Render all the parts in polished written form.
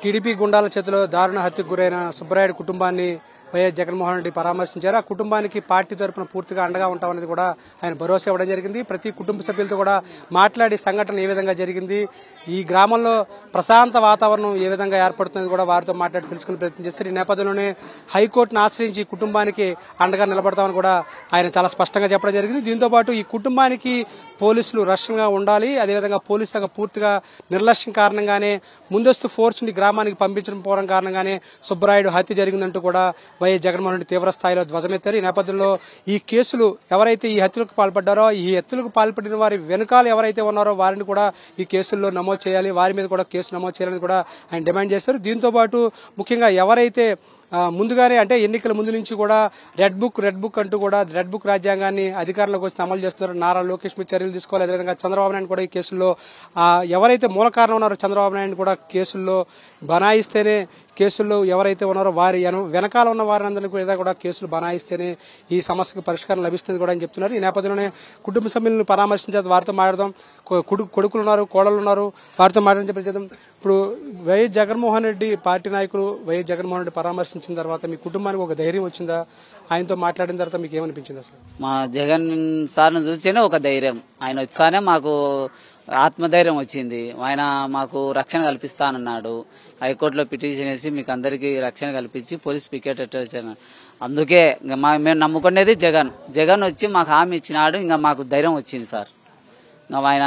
TDP Gundala చేతిలో దారుణ హత్యకు గురైన సుబ్బరాయుడు కుటుంబాన్ని వైఎస్ జగన్మోహన్ రెడ్డి పరామర్శించారు. ఆ కుటుంబానికి పార్టీ తరఫున పూర్తిగా అండగా ఉంటామనేది కూడా ఆయన భరోసా ఇవ్వడం జరిగింది. ప్రతి కుటుంబ సభ్యులతో కూడా మాట్లాడి సంఘటన ఏ విధంగా జరిగింది, ఈ గ్రామంలో ప్రశాంత వాతావరణం ఏ విధంగా ఏర్పడుతుంది కూడా వారితో మాట్లాడి తెలుసుకునే ప్రయత్నం చేశారు. ఈ నేపథ్యంలోనే హైకోర్టును ఆశ్రయించి ఈ కుటుంబానికి అండగా నిలబడతామని కూడా ఆయన చాలా స్పష్టంగా చెప్పడం జరిగింది. దీంతో పాటు ఈ కుటుంబానికి పోలీసులు రక్షణగా ఉండాలి, అదేవిధంగా పోలీసు శాఖ పూర్తిగా నిర్లక్ష్యం కారణంగానే ముందస్తు ఫోర్స్ ని గ్రామానికి పంపించడం పోవడం కారణంగానే సుబ్బరాయుడు హత్య జరిగిందంటూ కూడా వైఎస్ జగన్మోహన్ రెడ్డి తీవ్ర స్థాయిలో ధ్వజమెత్తారు. ఈ నేపథ్యంలో ఈ కేసులు ఎవరైతే ఈ హత్యలకు పాల్పడ్డారో, ఈ హత్యలకు పాల్పడిన వారి వెనుకాల ఎవరైతే ఉన్నారో వారిని కూడా ఈ కేసుల్లో నమోదు చేయాలి, వారి మీద కూడా కేసు నమోదు చేయాలని కూడా ఆయన డిమాండ్ చేశారు. దీంతో పాటు ముఖ్యంగా ఎవరైతే ముందుగానే అంటే ఎన్నికల ముందు నుంచి కూడా రెడ్ బుక్ అంటూ కూడా రెడ్ బుక్ రాజ్యాంగాన్ని అధికారంలోకి వచ్చి అమలు చేస్తున్నారు. నారా లోకేష్ మీద చర్యలు తీసుకోవాలి, అదేవిధంగా చంద్రబాబు నాయుడు కూడా ఈ కేసుల్లో ఎవరైతే మూల కారణం ఉన్నారో చంద్రబాబు నాయుడు కూడా కేసుల్లో బనాయిస్తేనే, కేసుల్లో ఎవరైతే ఉన్నారో వారి వెనకాల ఉన్న వారిని కూడా కేసులు బనాయిస్తేనే ఈ సమస్యకు పరిష్కారం లభిస్తుంది కూడా అని చెప్తున్నారు. ఈ నేపథ్యంలోనే కుటుంబ సభ్యులను పరామర్శించేది వారితో మాట్లాడదాం. కొడుకులు ఉన్నారు, కోడలు ఉన్నారు, వారితో మాట్లాడించే ప్రయత్నం. ఇప్పుడు వైఎస్ జగన్మోహన్ రెడ్డి పార్టీ నాయకులు వైఎస్ జగన్మోహన్ రెడ్డి పరామర్శించిన తర్వాత మీ కుటుంబానికి ఒక ధైర్యం వచ్చిందా? ఆయనతో మాట్లాడిన తర్వాత మీకు ఏమనిపించింది? అసలు మా జగన్ సార్ను చూస్తేనే ఒక ధైర్యం, ఆయన వచ్చానే మాకు ఆత్మధైర్యం వచ్చింది. ఆయన మాకు రక్షణ కల్పిస్తానన్నాడు. హైకోర్టులో పిటిషన్ వేసి మీకు అందరికీ రక్షణ కల్పించి పోలీస్ పికెట్ పెట్టేసాను. అందుకే మేము నమ్ముకునేది జగన్ వచ్చి మాకు హామీ ఇచ్చినాడు. ఇంకా మాకు ధైర్యం వచ్చింది సార్. ఇంకా ఆయన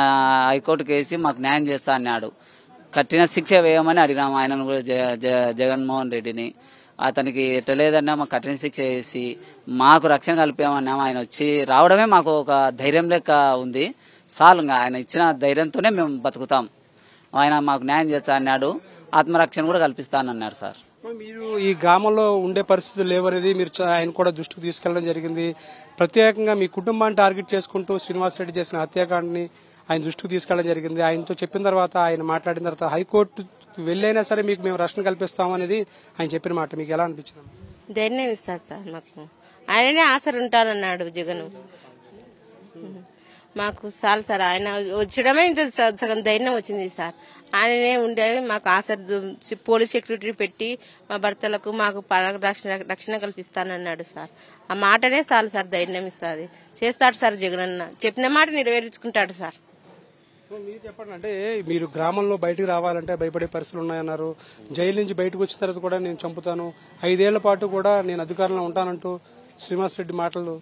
హైకోర్టుకి వేసి మాకు న్యాయం చేస్తా అన్నాడు. కఠిన శిక్ష వేయమని అడిగినాము ఆయనను కూడా, జగన్మోహన్ రెడ్డిని. అతనికి ఎట్టలేదన్నా మాకు కఠిన శిక్ష వేసి మాకు రక్షణ కల్పామన్నాము. ఆయన వచ్చి రావడమే మాకు ఒక ధైర్యం లెక్క ఉంది. సాలుగా ఆయన ఇచ్చిన ధైర్యంతోనే మేము బతుకుతాం. ఆయన మాకు న్యాయం చేస్తా అన్నాడు, ఆత్మరక్షణ కూడా కల్పిస్తానన్నాడు సార్. మీరు ఈ గ్రామంలో ఉండే పరిస్థితులు లేవనేది మీరు ఆయన కూడా దృష్టికి తీసుకెళ్లడం జరిగింది. ప్రత్యేకంగా మీ కుటుంబాన్ని టార్గెట్ చేసుకుంటూ శ్రీనివాసరెడ్డి చేసిన హత్యాకాండని ఆయన దృష్టికి తీసుకెళ్లడం జరిగింది. ఆయనతో చెప్పిన తర్వాత, ఆయన మాట్లాడిన తర్వాత హైకోర్టుకి వెళ్ళైనా సరే మీకు మేము రక్షణ కల్పిస్తామనేది ఆయన చెప్పిన మాట మీకు ఎలా అనిపించింది? ధైర్యం ఇస్తారు సార్ మాకు. ఆయననే ఆసరు ఉంటానన్నాడు జగన్. మాకు చాలు సార్, ఆయన వచ్చడమే ఇంత సగం ధైర్యం వచ్చింది సార్. ఆయననే ఉండే మాకు ఆసరు, పోలీస్ సెక్యూరిటీ పెట్టి మా భర్తలకు మాకు రక్షణ కల్పిస్తానన్నాడు సార్. ఆ మాటనే చాలు సార్, ధైర్యం ఇస్తుంది. చేస్తాడు సార్ జగన్ అన్న, చెప్పిన మాట నెరవేర్చుకుంటాడు సార్. మీరు చెప్పండి, అంటే మీరు గ్రామంలో బయటకు రావాలంటే భయపడే పరిస్థితులు ఉన్నాయన్నారు. జైలు నుంచి బయటకు వచ్చిన తర్వాత కూడా నేను చంపుతాను, 5 ఏళ్ల పాటు కూడా నేను అధికారంలో ఉంటానంటూ శ్రీనివాసరెడ్డి మాటలు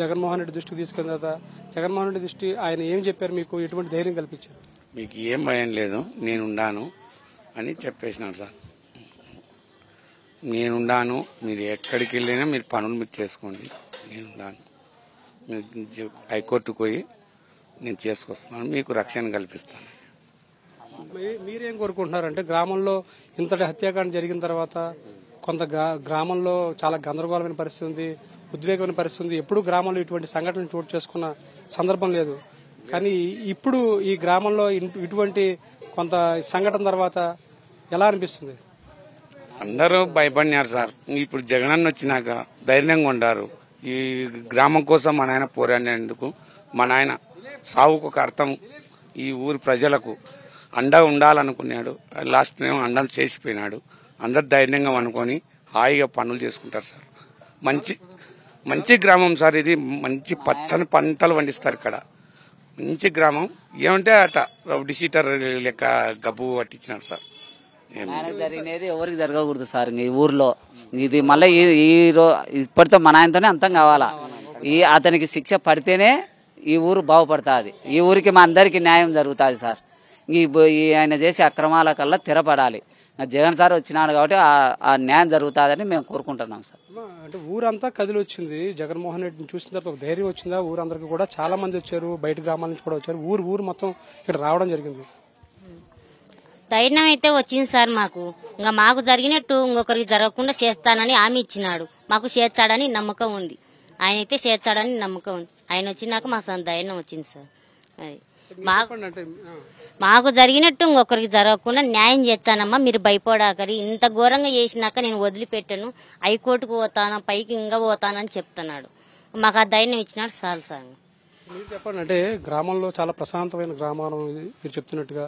జగన్మోహన్ రెడ్డి దృష్టికి తీసుకెళ్ళిన తర్వాత జగన్మోహన్ రెడ్డి దృష్టి ఆయన ఏం చెప్పారు, మీకు ఎటువంటి ధైర్యం కల్పించారు? మీకు ఏం భయం లేదు, నేనుండాను అని చెప్పేసినారు సార్. నేనుండాను, మీరు ఎక్కడికి వెళ్ళినా మీరు పనులు మీరు చేసుకోండి, నేనుండాను. మీరు హైకోర్టుకు పోయి నేను చేసుకొస్తున్నాను, మీకు రక్షణ కల్పిస్తాను. మీరేం కోరుకుంటున్నారంటే గ్రామంలో ఇంతటి హత్యాకాండ జరిగిన తర్వాత కొంత గ్రామంలో చాలా గందరగోళమైన పరిస్థితి ఉంది, ఉద్వేగమైన పరిస్థితి ఉంది. ఎప్పుడు గ్రామంలో ఇటువంటి సంఘటనలు చోటు చేసుకున్న సందర్భం లేదు. కానీ ఇప్పుడు ఈ గ్రామంలో ఇటువంటి కొంత సంఘటన తర్వాత ఎలా అనిపిస్తుంది? అందరూ భయపడినారు సార్. ఇప్పుడు జగనన్న వచ్చినాక ధైర్యంగా ఉండారు. ఈ గ్రామం కోసం మా నాయన పోరాడినందుకు, మా నాయన సావుకు ఒక అర్థం ఈ ఊరి ప్రజలకు అండగా ఉండాలనుకున్నాడు. లాస్ట్ టైం అండం చేసిపోయినాడు. అందరు ధైర్యంగా అనుకొని హాయిగా పనులు చేసుకుంటారు సార్. మంచి గ్రామం సార్ ఇది. మంచి పచ్చని పంటలు పండిస్తారు ఇక్కడ. మంచి గ్రామం. ఏమంటే అట రౌడీ షీటర్ లెక్క గబ్బు పట్టించినారు సార్. జరిగినది ఎవరికి జరగకూడదు సార్ ఈ ఊర్లో. ఇది మళ్ళీ ఇప్పటితో మన ఆయనతోనే అంతం కావాలా. అతనికి శిక్ష పడితేనే ఈ ఊరు బాగుపడుతుంది, ఈ ఊరికి మా అందరికి న్యాయం జరుగుతుంది సార్. ఆయన చేసే అక్రమాల కల్లా తెరపడాలి. జగన్ సార్ వచ్చినాడు కాబట్టి ఆ న్యాయం జరుగుతుందని మేము కోరుకుంటున్నాం సార్. అంటే ఊరంతా కదిలి వచ్చింది, జగన్మోహన్ రెడ్డిని చూసిన తర్వాత ఒక ధైర్యం వచ్చిందా? ఊరందరికీ కూడా చాలా మంది వచ్చారు, బయట గ్రామాల నుంచి కూడా వచ్చారు, ఊరు మొత్తం ఇక్కడ రావడం జరిగింది. ధైర్యం అయితే వచ్చింది సార్ మాకు. ఇంకా మాకు జరిగినట్టు ఇంకొకరికి జరగకుండా చేస్తానని హామీ ఇచ్చినాడు. మాకు చేర్చాడని నమ్మకం ఉంది. ఆయన అయితే చేర్చాడని నమ్మకం ఉంది. ఆయన వచ్చినాక మాకు ధైర్యం వచ్చింది సార్. అది మాకు జరిగినట్టు ఇంకొకరికి జరగకుండా న్యాయం చేస్తానమ్మా, మీరు భయపడాకరి. ఇంత ఘోరంగా చేసినాక నేను వదిలిపెట్టాను, హైకోర్టుకు పోతాను, పైకి ఇంకా పోతానని చెప్తున్నాడు. మాకు ఆ ధైర్యం ఇచ్చినాడు చాలు సార్. మీరు చెప్పండి, అంటే గ్రామంలో చాలా ప్రశాంతమైన గ్రామం ఇది. మీరు చెప్తున్నట్టుగా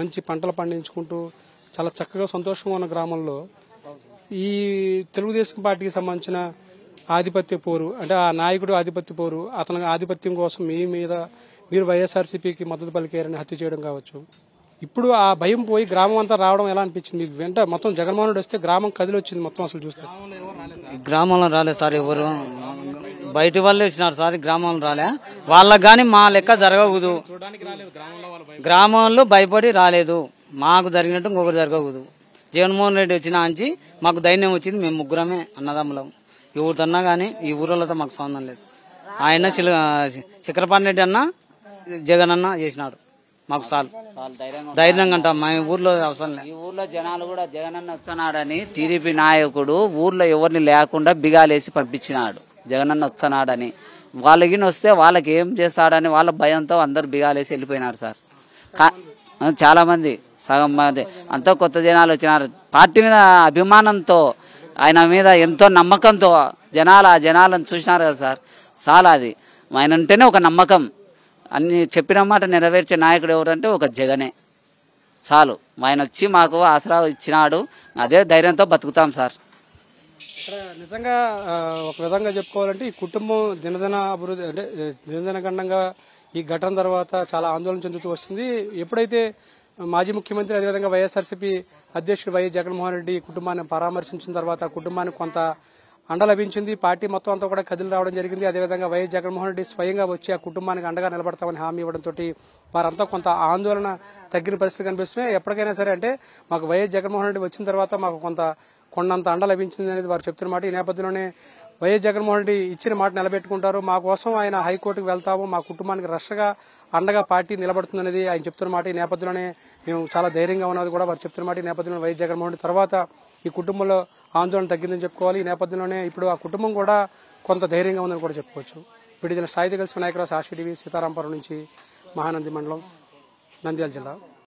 మంచి పంటలు పండించుకుంటూ చాలా చక్కగా సంతోషంగా ఉన్న గ్రామంలో ఈ తెలుగుదేశం పార్టీకి సంబంధించిన ఆధిపత్య పోరు, అంటే ఆ నాయకుడు ఆధిపత్య పోరు, అతని ఆధిపత్యం కోసం మీ మీద మీరు వైఎస్ఆర్సీపీకి మద్దతు పలికారని హత్య చేయడం కావచ్చు. ఇప్పుడు ఆ భయం పోయి గ్రామం అంతా రావడం ఎలా అనిపించింది మీకు? వెంట మొత్తం జగన్మోహన్ రెడ్డి వస్తే గ్రామం కదిలి వచ్చింది మొత్తం. అసలు చూస్తే గ్రామంలో రాలేదు సార్, ఎవరు బయట వాళ్ళే వచ్చినారు సార్, గ్రామంలో రాలే. వాళ్ళకి గాని మా లెక్క జరగకూడదు, గ్రామంలో భయపడి రాలేదు. మాకు జరిగినట్టు ఇంకొకరు జరగకూడదు. జగన్మోహన్ రెడ్డి వచ్చిన అంచి మాకు ధైర్యం వచ్చింది. మేము ముగ్గురమే అన్నదమ్ములం. ఎవరితోన్నా గానీ ఈ ఊళ్ళతో మాకు సంబంధం లేదు. ఆయన చక్రపాణి రెడ్డి అన్న జగన్ అన్న చేసినాడు మాకు చాలు ధైర్యంగా అంటాం. మా ఊర్లో అవసరం లేదు. ఈ ఊర్లో జనాలు కూడా జగనన్న వస్తున్నాడని టీడీపీ నాయకుడు ఊర్లో ఎవరిని లేకుండా బిగాలేసి పంపించినాడు. జగనన్న వస్తున్నాడని వాళ్ళకి వస్తే వాళ్ళకి ఏం చేస్తాడని వాళ్ళ భయంతో అందరు బిగాలేసి వెళ్ళిపోయినారు సార్. చాలా మంది సగం మంది అంతా కొత్త జనాలు వచ్చినారు. పార్టీ మీద అభిమానంతో ఆయన మీద ఎంతో నమ్మకంతో జనాలను చూసినారు కదా సార్. చాలా అది ఆయన అంటేనే ఒక నమ్మకం. అన్ని చెప్పిన మాట నెరవేర్చే నాయకుడు ఎవరంటే ఒక జగనే. చాలు ఆయన వచ్చి మాకు ఆసరా ఇచ్చినాడు. అదే ధైర్యంతో బతుకుతాం సార్. నిజంగా ఒక విధంగా చెప్పుకోవాలంటే ఈ కుటుంబం దినదిన అభివృద్ధి, అంటే దినదినగండంగా ఈ ఘటన తర్వాత చాలా ఆందోళన చెందుతూ వస్తుంది. ఎప్పుడైతే మాజీ ముఖ్యమంత్రి అదేవిధంగా వైఎస్ఆర్సీపీ అధ్యక్షుడు వైఎస్ జగన్మోహన్ రెడ్డి కుటుంబాన్ని పరామర్శించిన తర్వాత కుటుంబానికి కొంత అండ లభించింది. పార్టీ మొత్తం అంతా కూడా కదిలి రావడం జరిగింది. అదేవిధంగా వైఎస్ జగన్మోహన్ రెడ్డి స్వయంగా వచ్చి ఆ కుటుంబానికి అండగా నిలబడతామని హామీ ఇవ్వడంతో వారంతా కొంత ఆందోళన తగ్గిన పరిస్థితి కనిపిస్తున్నాయి. ఎప్పటికైనా సరే అంటే మాకు వైఎస్ జగన్మోహన్ రెడ్డి వచ్చిన తర్వాత మాకు కొండంత అండ లభించింది అనేది వారు చెప్తున్న మాట. ఈ నేపథ్యంలోనే వైఎస్ జగన్మోహన్ రెడ్డి ఇచ్చిన మాట నిలబెట్టుకుంటారు. మా కోసం ఆయన హైకోర్టుకు వెళ్తాము, మా కుటుంబానికి రష్గా అండగా పార్టీ నిలబడుతుందనేది ఆయన చెప్తున్న మాట. ఈ నేపథ్యంలోనే మేము చాలా ధైర్యంగా ఉన్నది కూడా వారు చెప్తున్న మాట. ఈ నేపథ్యంలో వైఎస్ జగన్మోహన్ రెడ్డి తర్వాత ఈ కుటుంబంలో ఆందోళన తగ్గిందని చెప్పుకోవాలి. ఈ నేపథ్యంలోనే ఇప్పుడు ఆ కుటుంబం కూడా కొంత ధైర్యంగా ఉందని కూడా చెప్పుకోవచ్చు. విడుదల సాహిత్య కలిసి వినాయకరావు, సాక్షి టీవీ, సీతారాంపురం నుంచి, మహానంది మండలం, నంద్యాల జిల్లా.